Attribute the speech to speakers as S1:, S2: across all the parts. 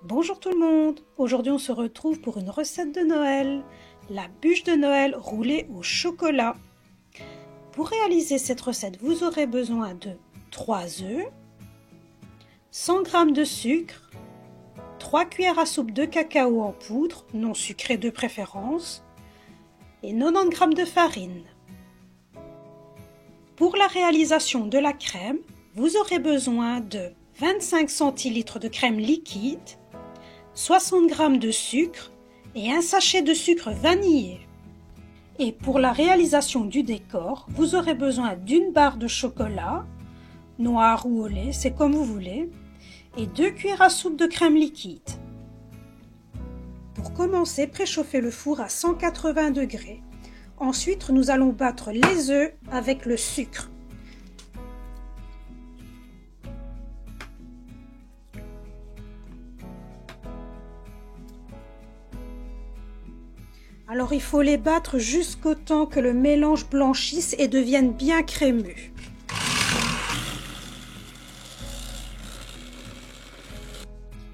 S1: Bonjour tout le monde, aujourd'hui on se retrouve pour une recette de Noël, la bûche de Noël roulée au chocolat. Pour réaliser cette recette, vous aurez besoin de 3 œufs, 100 g de sucre, 3 cuillères à soupe de cacao en poudre, non sucré de préférence, et 90 g de farine. Pour la réalisation de la crème, vous aurez besoin de 25 centilitres de crème liquide, 60 g de sucre et un sachet de sucre vanillé. Et pour la réalisation du décor, vous aurez besoin d'une barre de chocolat, noir ou au lait, c'est comme vous voulez, et 2 cuillères à soupe de crème liquide. Pour commencer, préchauffez le four à 180 degrés. Ensuite, nous allons battre les œufs avec le sucre. Alors il faut les battre jusqu'au temps que le mélange blanchisse et devienne bien crémeux.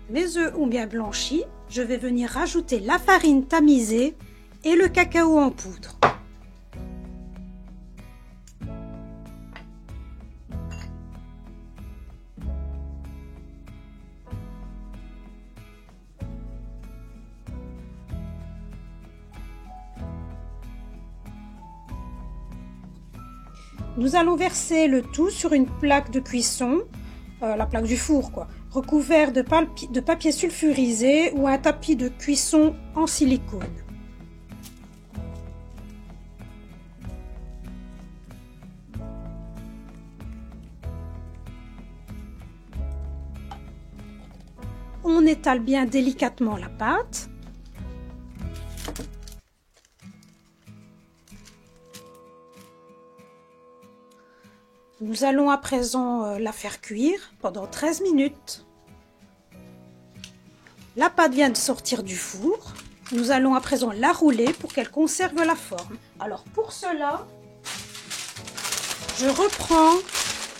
S1: Les œufs ont bien blanchi, je vais venir rajouter la farine tamisée et le cacao en poudre. Nous allons verser le tout sur une plaque de cuisson, la plaque du four quoi, recouvert de papier sulfurisé ou un tapis de cuisson en silicone. On étale bien délicatement la pâte. Nous allons à présent la faire cuire pendant 13 minutes. La pâte vient de sortir du four. Nous allons à présent la rouler pour qu'elle conserve la forme. Alors pour cela, je reprends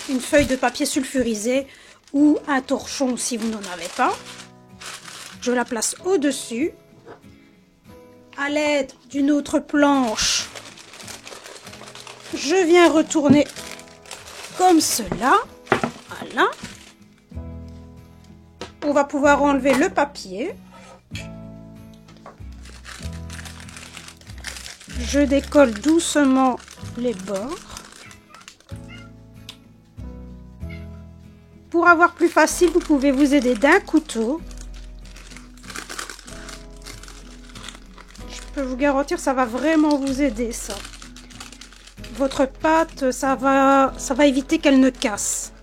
S1: une feuille de papier sulfurisé ou un torchon si vous n'en avez pas. Je la place au-dessus. À l'aide d'une autre planche, je viens retourner comme cela, voilà. On va pouvoir enlever le papier. Je décolle doucement les bords. Pour avoir plus facile, vous pouvez vous aider d'un couteau. Je peux vous garantir, ça va vraiment vous aider ça. Votre pâte, ça va éviter qu'elle ne casse.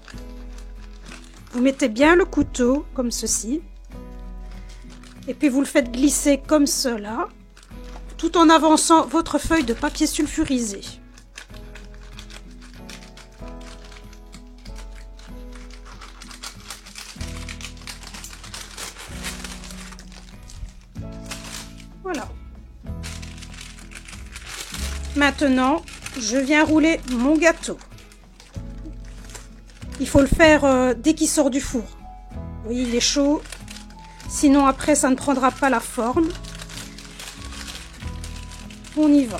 S1: Vous mettez bien le couteau comme ceci et puis vous le faites glisser comme cela tout en avançant votre feuille de papier sulfurisé. Voilà. Maintenant, je viens rouler mon gâteau. Il faut le faire dès qu'il sort du four. Oui, il est chaud, sinon après ça ne prendra pas la forme. On y va.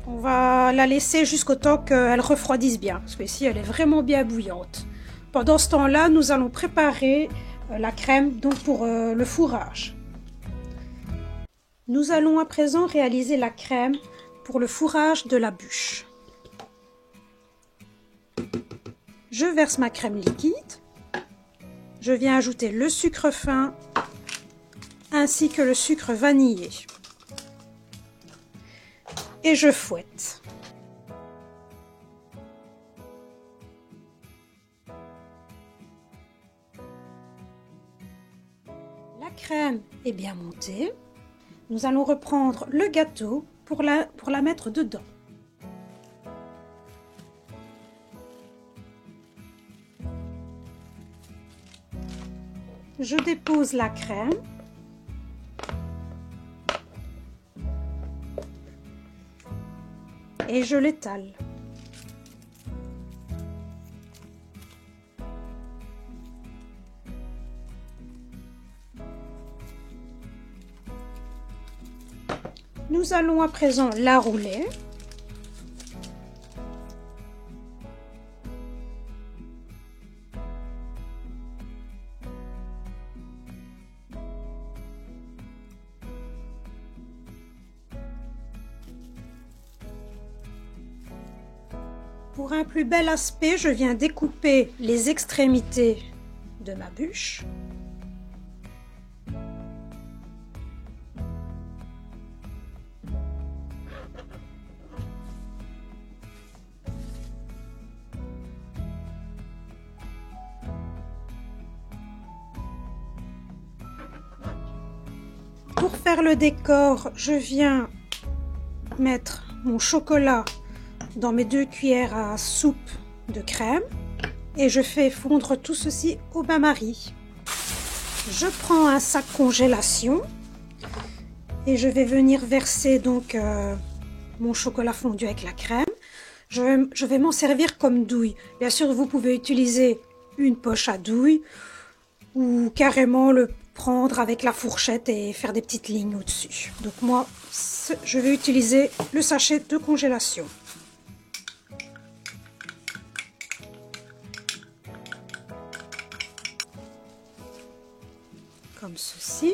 S1: On va la laisser jusqu'au temps qu'elle refroidisse bien, parce que ici elle est vraiment bien bouillante. Pendant ce temps-là, nous allons préparer la crème donc pour le fourrage. Nous allons à présent réaliser la crème pour le fourrage de la bûche. Je verse ma crème liquide. Je viens ajouter le sucre fin ainsi que le sucre vanillé. Et je fouette. La crème est bien montée. Nous allons reprendre le gâteau pour la mettre dedans. Je dépose la crème. et je l'étale. Nous allons à présent la rouler. Pour un plus bel aspect, je viens découper les extrémités de ma bûche. Pour faire le décor, je viens mettre mon chocolat dans mes 2 cuillères à soupe de crème et je fais fondre tout ceci au bain-marie. Je prends un sac congélation et je vais venir verser donc mon chocolat fondu avec la crème. Je vais m'en servir comme douille. Bien sûr, vous pouvez utiliser une poche à douille ou carrément le prendre avec la fourchette et faire des petites lignes au-dessus. Donc moi, je vais utiliser le sachet de congélation. Comme ceci.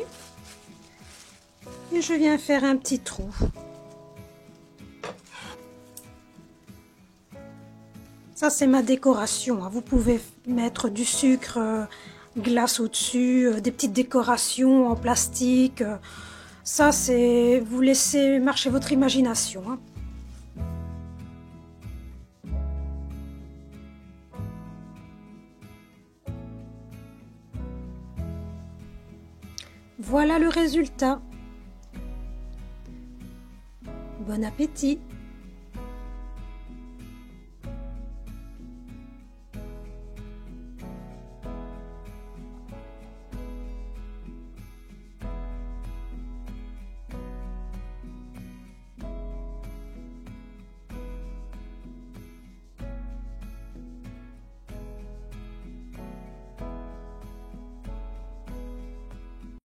S1: Et je viens faire un petit trou. Ça, c'est ma décoration. Vous pouvez mettre du sucre glace au-dessus, des petites décorations en plastique. Ça, c'est... vous laissez marcher votre imagination. Voilà le résultat. Bon appétit!